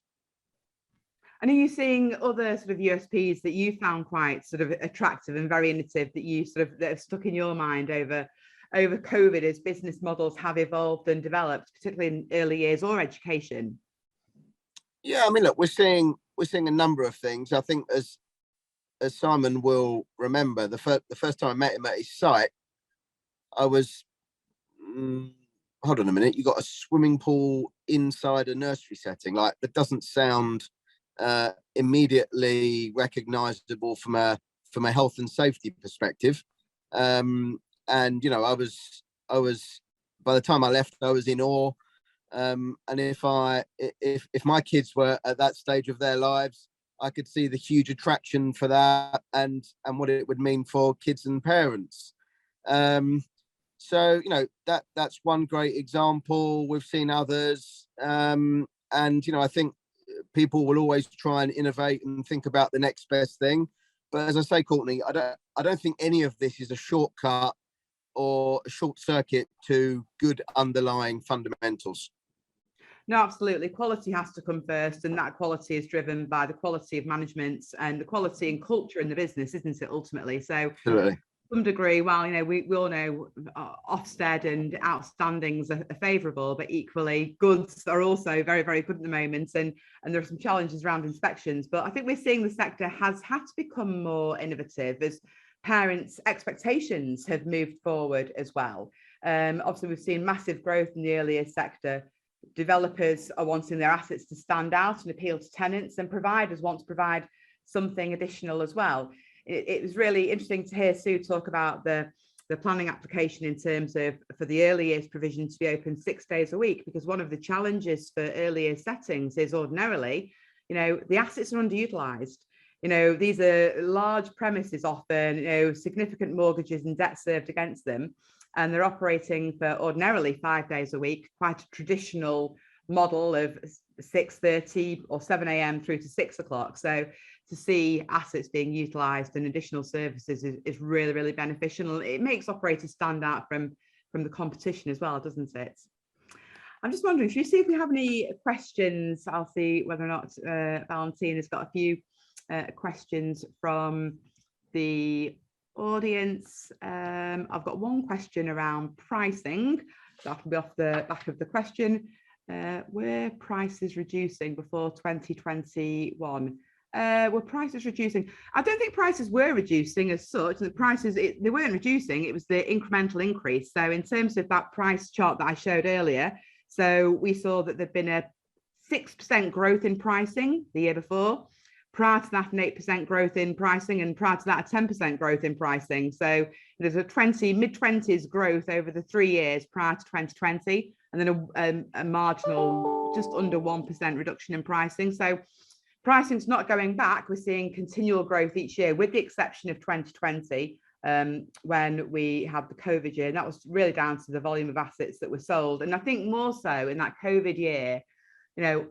Speaker 3: And are you seeing other sort of USPs that you found quite sort of attractive and very innovative that have stuck in your mind over COVID as business models have evolved and developed, particularly in early years or education?
Speaker 2: Yeah, I mean, look, we're seeing a number of things. I think as Simon will remember, the first time I met him at his site, I was hold on a minute, you got a swimming pool inside a nursery setting? Like, that doesn't sound immediately recognizable from a health and safety perspective. And I was by the time I left, I was in awe. And if my kids were at that stage of their lives, I could see the huge attraction for that and what it would mean for kids and parents. So that's one great example. We've seen others, and I think people will always try and innovate and think about the next best thing. But as I say, Courtney, I don't think any of this is a shortcut or a short circuit to good underlying fundamentals.
Speaker 3: No, absolutely. Quality has to come first, and that quality is driven by the quality of management and the quality and culture in the business, isn't it, ultimately? So
Speaker 2: absolutely.
Speaker 3: To some degree, while we all know Ofsted and outstandings are favourable, but equally goods are also very, very good at the moment, and there are some challenges around inspections. But I think we're seeing the sector has had to become more innovative as parents' expectations have moved forward as well. Obviously, we've seen massive growth in the earlier sector. Developers are wanting their assets to stand out and appeal to tenants, and providers want to provide something additional as well. It was really interesting to hear Sue talk about the planning application in terms of for the early years provision to be open 6 days a week, because one of the challenges for early years settings is ordinarily, the assets are underutilized. These are large premises, often, significant mortgages and debt served against them, and they're operating for ordinarily 5 days a week, quite a traditional model of 6:30 or 7 a.m. through to 6 o'clock. So to see assets being utilised and additional services is really, really beneficial. It makes operators stand out from the competition as well, doesn't it? I'm just wondering, should we see if we have any questions? I'll see whether or not Valentina has got a few questions from the audience. I've got one question around pricing. That will be off the back of the question. Were prices reducing before 2021? Were prices reducing? I don't think prices were reducing as such. The prices, they weren't reducing, it was the incremental increase. So in terms of that price chart that I showed earlier, so we saw that there'd been a 6% growth in pricing the year before. Prior to that, an 8% growth in pricing, and prior to that, a 10% growth in pricing. So there's a mid-20s growth over the 3 years prior to 2020, and then a marginal just under 1% reduction in pricing. So pricing's not going back. We're seeing continual growth each year, with the exception of 2020, when we had the COVID year. And that was really down to the volume of assets that were sold. And I think more so in that COVID year,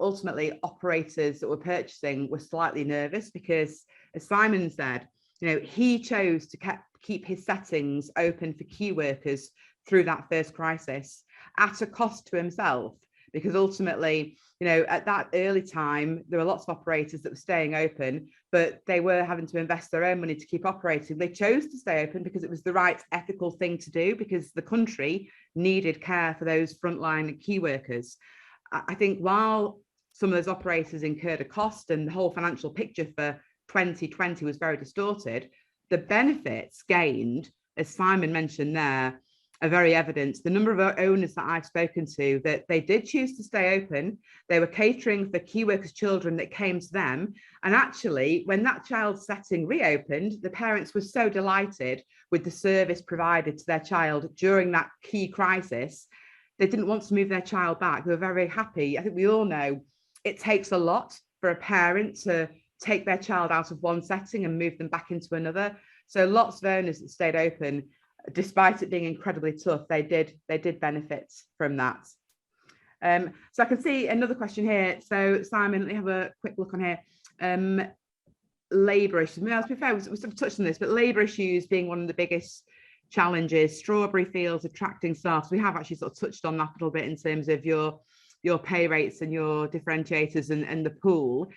Speaker 3: ultimately operators that were purchasing were slightly nervous because, as Simon said, he chose to keep his settings open for key workers through that first crisis at a cost to himself, because ultimately, at that early time, there were lots of operators that were staying open, but they were having to invest their own money to keep operating. They chose to stay open because it was the right ethical thing to do, because the country needed care for those frontline key workers. I think while some of those operators incurred a cost and the whole financial picture for 2020 was very distorted, the benefits gained, as Simon mentioned there, are very evident. The number of owners that I've spoken to, that they did choose to stay open, they were catering for key workers' children that came to them. And actually, when that child's setting reopened, the parents were so delighted with the service provided to their child during that key crisis. They didn't want to move their child back. They were very happy. I think we all know it takes a lot for a parent to take their child out of one setting and move them back into another. So lots of owners that stayed open, despite it being incredibly tough, they did benefit from that. So I can see another question here. So Simon, let me have a quick look on here. Labour issues. To be fair, we sort of touched on this, but labour issues being one of the biggest challenges. Strawberry fields attracting staff. So we have actually sort of touched on that a little bit in terms of your pay rates and your differentiators and the pool.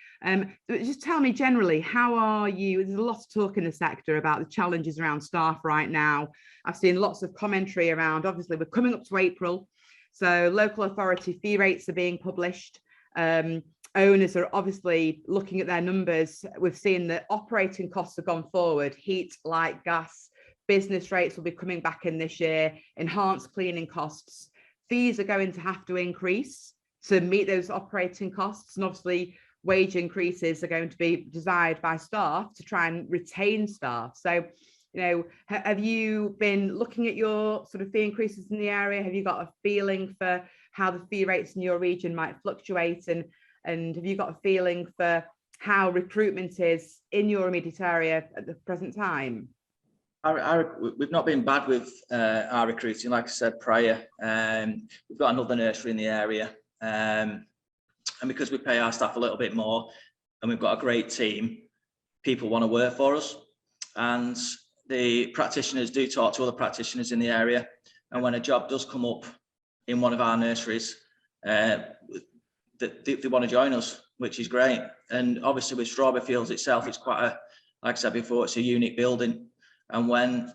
Speaker 3: Just tell me generally, how are you? There's a lot of talk in the sector about the challenges around staff right now. I've seen lots of commentary around, obviously we're coming up to April, so local authority fee rates are being published. Owners are obviously looking at their numbers. We've seen that operating costs have gone forward, heat, light, gas, business rates will be coming back in this year, enhanced cleaning costs. Fees are going to have to increase to meet those operating costs, and obviously wage increases are going to be desired by staff to try and retain staff. So, have you been looking at your sort of fee increases in the area? Have you got a feeling for how the fee rates in your region might fluctuate? And have you got a feeling for how recruitment is in your immediate area at the present time?
Speaker 5: We've not been bad with our recruiting, like I said prior. We've got another nursery in the area, and because we pay our staff a little bit more and we've got a great team, people want to work for us, and the practitioners do talk to other practitioners in the area, and when a job does come up in one of our nurseries, they want to join us, which is great. And obviously with Strawberry Fields itself, it's quite a, like I said before, it's a unique building. And when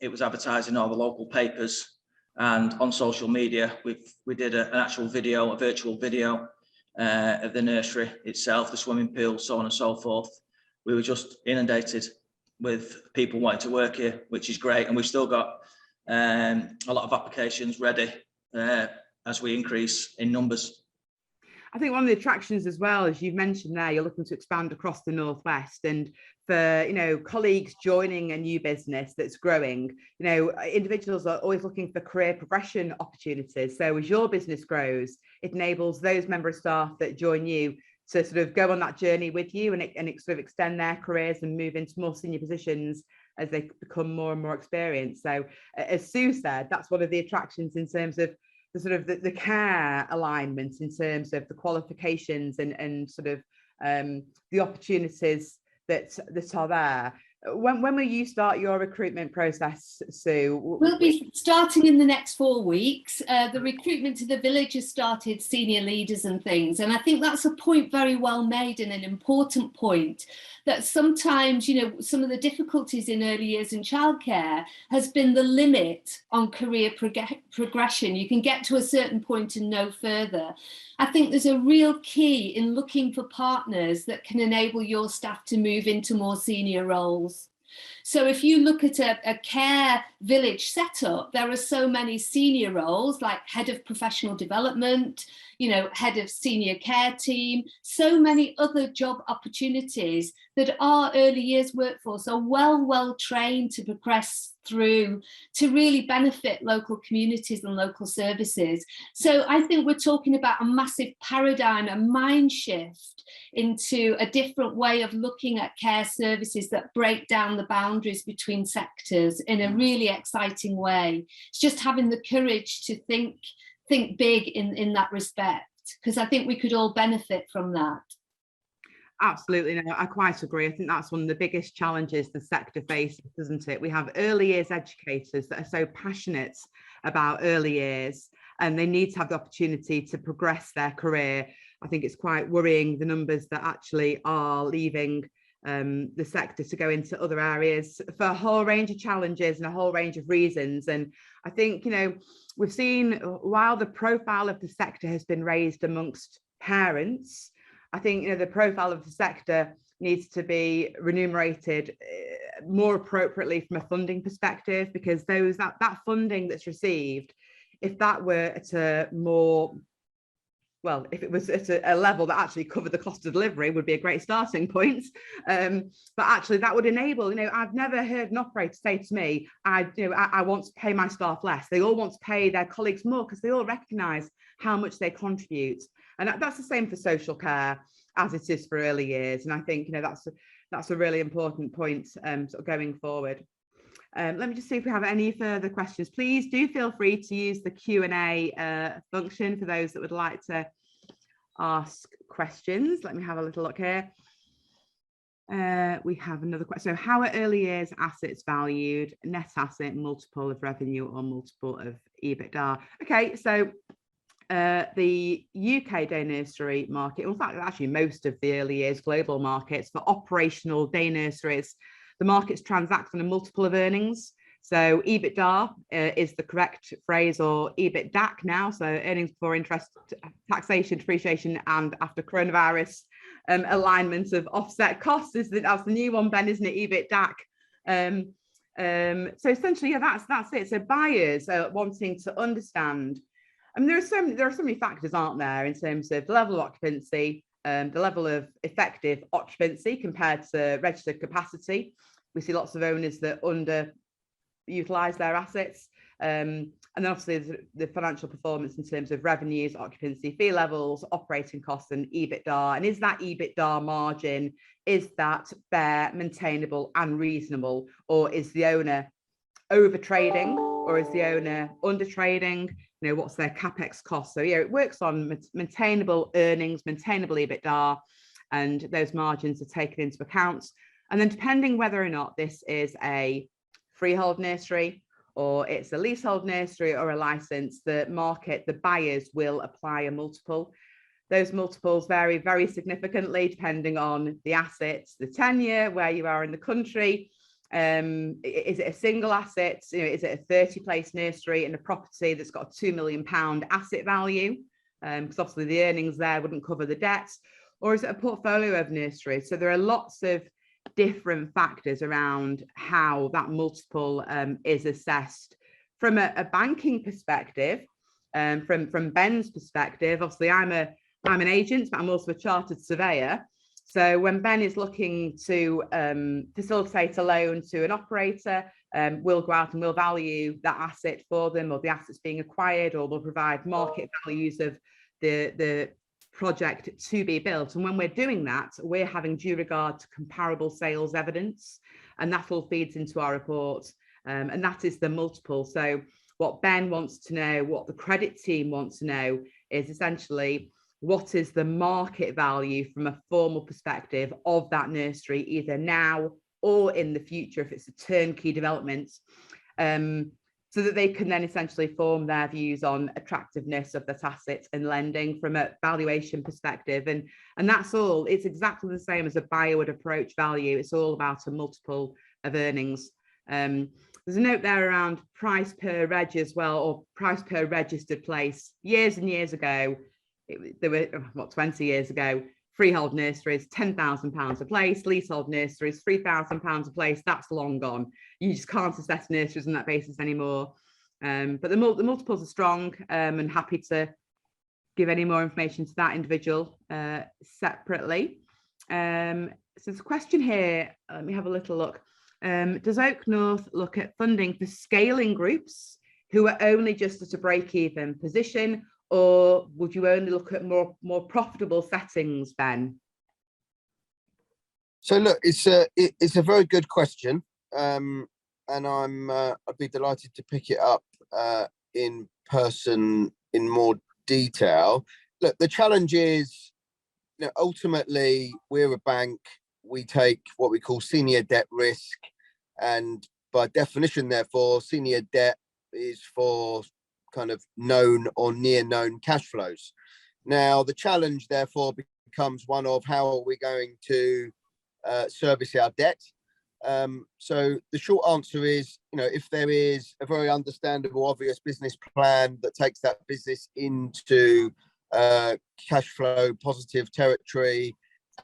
Speaker 5: it was advertised in all the local papers and on social media, we did an actual video, a virtual video of the nursery itself, the swimming pool, so on and so forth. We were just inundated with people wanting to work here, which is great. And we've still got a lot of applications ready as we increase in numbers.
Speaker 3: I think one of the attractions as well, as you've mentioned there, you're looking to expand across the Northwest, and for colleagues joining a new business that's growing, individuals are always looking for career progression opportunities. So as your business grows, it enables those member of staff that join you to sort of go on that journey with you and sort of extend their careers and move into more senior positions as they become more and more experienced. So as Sue said, that's one of the attractions in terms of the sort of the care alignment, in terms of the qualifications and sort of the opportunities that are there. When will you start your recruitment process, Sue?
Speaker 4: We'll be starting in the next 4 weeks. The recruitment to the village has started, senior leaders and things. And I think that's a point very well made, and an important point, that sometimes, some of the difficulties in early years in childcare has been the limit on career progression. You can get to a certain point and no further. I think there's a real key in looking for partners that can enable your staff to move into more senior roles. So if you look at a care village setup, there are so many senior roles like head of professional development, head of senior care team, so many other job opportunities that our early years workforce are well trained to progress through to really benefit local communities and local services. So I think we're talking about a massive paradigm, a mind shift into a different way of looking at care services that break down the boundaries between sectors in a really exciting way. It's just having the courage to think big in that respect, because I think we could all benefit from that.
Speaker 3: Absolutely, no, I quite agree. I think that's one of the biggest challenges the sector faces, isn't it? We have early years educators that are so passionate about early years, and they need to have the opportunity to progress their career. I think it's quite worrying, the numbers that actually are leaving the sector to go into other areas for a whole range of challenges and a whole range of reasons. And I think, you know, we've seen, while the profile of the sector has been raised amongst parents, I think, you know, the profile of the sector needs to be remunerated more appropriately from a funding perspective, because that funding that's received, if that were at a more, well, if it was at a level that actually covered the cost of delivery, would be a great starting point. But actually that would enable, you know, I've never heard an operator say to me, I want to pay my staff less. They all want to pay their colleagues more because they all recognise how much they contribute. And that's the same for social care as it is for early years. And I think, you know, that's a really important point sort of going forward. Let me just see if we have any further questions. Please do feel free to use the Q&A function for those that would like to ask questions. Let me have a little look here. We have another question. So how are early years assets valued? Net asset, multiple of revenue, or multiple of EBITDA? Okay, so the UK day nursery market, in fact, actually most of the early years global markets for operational day nurseries, the markets transact on a multiple of earnings. So EBITDA is the correct phrase, or EBITDAC now. So earnings before interest, taxation, depreciation, and after coronavirus alignment of offset costs. That's the new one, Ben, isn't it? EBITDAC. So essentially, yeah, that's it. So buyers are wanting to understand. I mean, there are so many factors, aren't there, in terms of the level of occupancy, the level of effective occupancy compared to registered capacity. We see lots of owners that underutilise their assets. And then obviously the financial performance in terms of revenues, occupancy, fee levels, operating costs, and EBITDA. And is that EBITDA margin, is that fair, maintainable and reasonable? Or is the owner over trading, or is the owner under trading? You know, what's their capex cost? So yeah, it works on maintainable earnings, maintainable EBITDA, and those margins are taken into account. And then depending whether or not this is a freehold nursery, or it's a leasehold nursery, or a license, the market, the buyers will apply a multiple. Those multiples vary very significantly depending on the assets, the tenure, where you are in the country. Is it a single asset? You know, is it a 30-place nursery in a property that's got a £2 million asset value? Because obviously the earnings there wouldn't cover the debts. Or is it a portfolio of nurseries? So there are lots of different factors around how that multiple is assessed. From a banking perspective, from Ben's perspective, obviously I'm an agent, but I'm also a chartered surveyor. So when Ben is looking to facilitate a loan to an operator, we'll go out and we'll value that asset for them, or the assets being acquired, or we'll provide market values of the project to be built. And when we're doing that, we're having due regard to comparable sales evidence, and that all feeds into our report. And that is the multiple. So what Ben wants to know, what the credit team wants to know, is essentially, what is the market value from a formal perspective of that nursery, either now or in the future, if it's a turnkey development, so that they can then essentially form their views on attractiveness of that asset and lending from a valuation perspective. And that's all. It's exactly the same as a buyer would approach value. It's all about a multiple of earnings. There's a note there around price per reg as well, or price per registered place. Years and years ago, there were, 20 years ago, freehold nurseries, £10,000 a place, leasehold nurseries, £3,000 a place. That's long gone. You just can't assess nurseries on that basis anymore. But the multiples are strong, and happy to give any more information to that individual separately. So there's a question here. Let me have a little look. Does OakNorth look at funding for scaling groups who are only just at a break-even position, or would you only look at more profitable settings, Ben?
Speaker 2: So look, it's a very good question, and I'd be delighted to pick it up in person in more detail. Look, the challenge is, ultimately, we're a bank. We take what we call senior debt risk, and by definition, therefore, senior debt is for kind of known or near known cash flows. Now, the challenge, therefore, becomes one of how are we going to service our debt. So the short answer is, if there is a very understandable, obvious business plan that takes that business into cash flow positive territory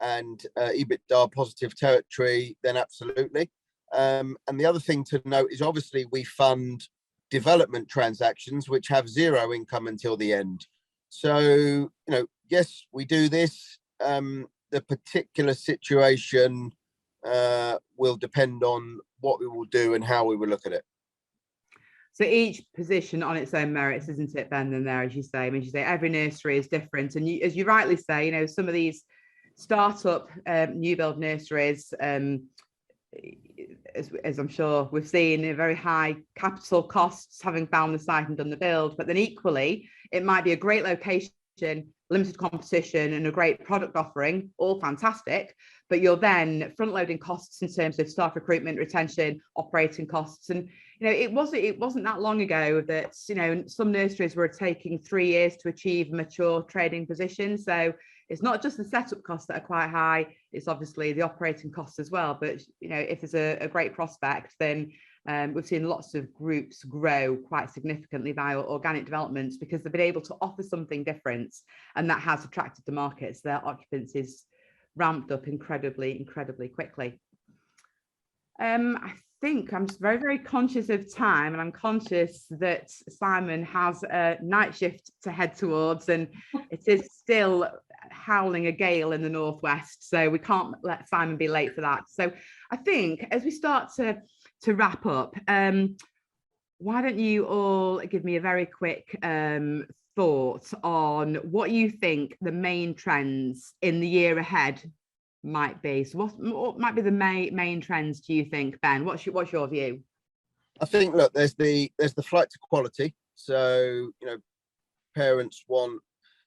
Speaker 2: and EBITDA positive territory, then absolutely. And the other thing to note is obviously we fund development transactions which have zero income until the end. So, yes, we do this. The particular situation will depend on what we will do and how we will look at it.
Speaker 3: So each position on its own merits, isn't it, Ben? And there, as you say, every nursery is different. And as you rightly say, some of these startup new build nurseries, as I'm sure we've seen, very high capital costs having found the site and done the build. But then equally, it might be a great location, limited competition and a great product offering, all fantastic, but you're then front loading costs in terms of staff recruitment, retention, operating costs. And it wasn't that long ago that some nurseries were taking 3 years to achieve a mature trading position. So it's not just the setup costs that are quite high, it's obviously the operating costs as well. But if there's a great prospect, then we've seen lots of groups grow quite significantly via organic developments because they've been able to offer something different, and that has attracted the markets. Their occupancy's ramped up incredibly quickly. I think I'm just very, very conscious of time, and I'm conscious that Simon has a night shift to head towards, and it is still howling a gale in the northwest, so we can't let Simon be late for that. So I think as we start to wrap up, why don't you all give me a very quick thought on what you think the main trends in the year ahead might be. So what might be the main trends, do you think, Ben? What's your view?
Speaker 2: I think, look, there's the flight to quality. So parents want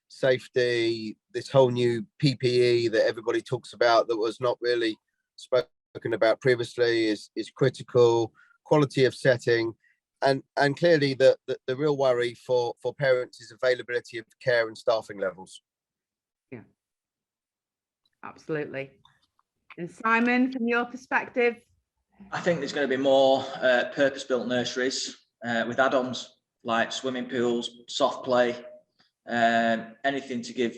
Speaker 2: safety. This whole new PPE that everybody talks about that was not really spoken about previously is critical. Quality of setting, and clearly the real worry for parents is availability of care and staffing levels.
Speaker 3: Yeah, absolutely. And Simon, from your perspective?
Speaker 5: I think there's going to be more purpose-built nurseries with add-ons like swimming pools, soft play, anything to give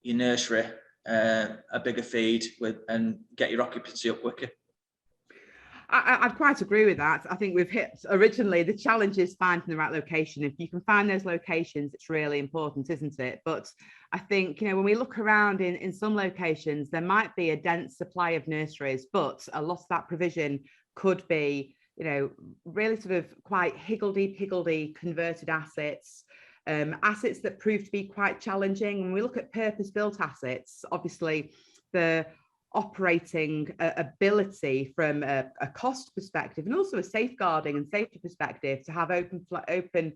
Speaker 5: your nursery a bigger feed and get your occupancy up quicker.
Speaker 3: I'd quite agree with that. I think we've hit originally the challenge is finding the right location. If you can find those locations, it's really important, isn't it? But I think, when we look around in some locations, there might be a dense supply of nurseries, but a lot of that provision could be, really sort of quite higgledy-piggledy converted assets, assets that prove to be quite challenging. When we look at purpose-built assets, obviously the operating ability from a cost perspective and also a safeguarding and safety perspective to have open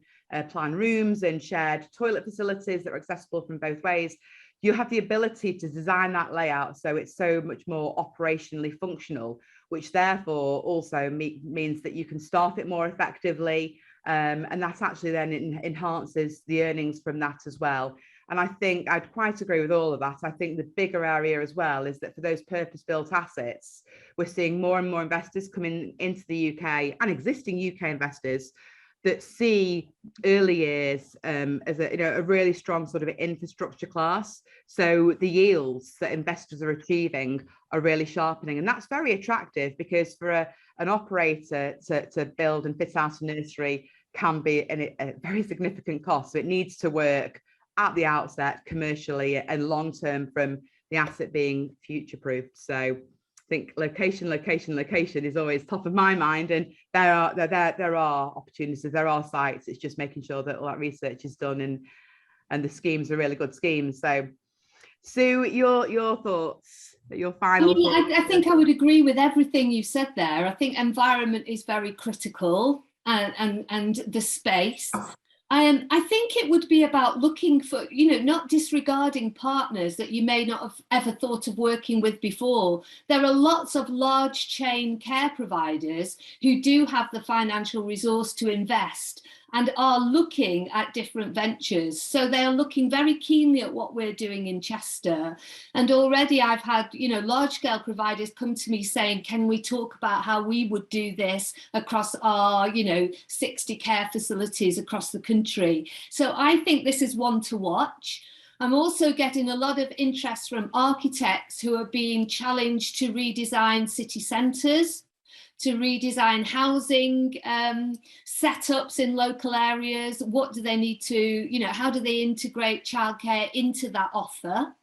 Speaker 3: plan rooms and shared toilet facilities that are accessible from both ways. You have the ability to design that layout so it's so much more operationally functional, which therefore also means that you can staff it more effectively, and that actually then enhances the earnings from that as well. And I think I'd quite agree with all of that. I think the bigger area as well is that for those purpose-built assets, we're seeing more and more investors coming into the UK and existing UK investors that see early years as a really strong sort of infrastructure class. So the yields that investors are achieving are really sharpening, and that's very attractive because for an operator to build and fit out a nursery can be a very significant cost. So it needs to work at the outset commercially and long term from the asset being future proofed. So I think location is always top of my mind, and there are opportunities, there are sites. It's just making sure that all that research is done and the schemes are really good schemes. So Sue, your thoughts, your final thoughts?
Speaker 4: I think I would agree with everything you said there. I think environment is very critical, and the space. I think it would be about looking for, not disregarding partners that you may not have ever thought of working with before. There are lots of large chain care providers who do have the financial resource to invest and are looking at different ventures. So they are looking very keenly at what we're doing in Chester. And already I've had, large scale providers come to me saying, can we talk about how we would do this across our, 60 care facilities across the country. So I think this is one to watch. I'm also getting a lot of interest from architects who are being challenged to redesign city centres, to redesign housing setups in local areas. What do they need to, how do they integrate childcare into that offer?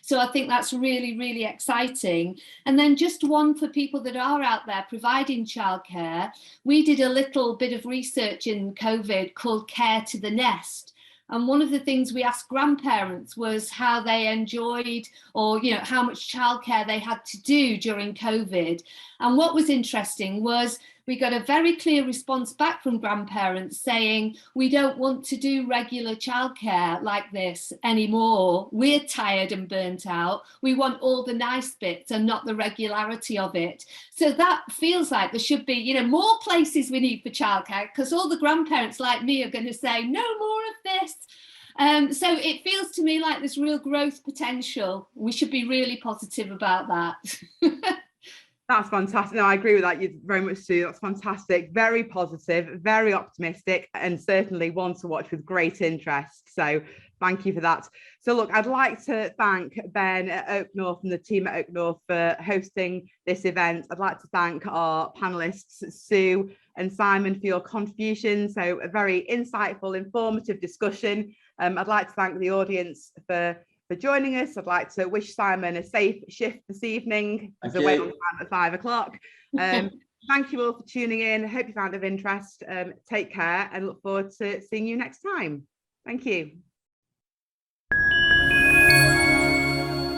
Speaker 4: So I think that's really, really exciting. And then just one for people that are out there providing childcare. We did a little bit of research in COVID called Care to the Nest. And one of the things we asked grandparents was how they enjoyed or, how much childcare they had to do during COVID. And what was interesting was we got a very clear response back from grandparents saying, we don't want to do regular childcare like this anymore. We're tired and burnt out. We want all the nice bits and not the regularity of it. So that feels like there should be, more places we need for childcare, because all the grandparents like me are going to say, no more of this. So it feels to me like there's real growth potential. We should be really positive about that.
Speaker 3: That's fantastic. No, I agree with that. You very much, Sue. That's fantastic. Very positive, very optimistic, and certainly one to watch with great interest. So thank you for that. So look, I'd like to thank Ben at OakNorth and the team at OakNorth for hosting this event. I'd like to thank our panelists, Sue and Simon, for your contributions. So a very insightful, informative discussion. I'd like to thank the audience for joining us. I'd like to wish Simon a safe shift this evening as away on time at 5 o'clock. Thank you all for tuning in. I hope you found it of interest. Take care and look forward to seeing you next time. Thank you.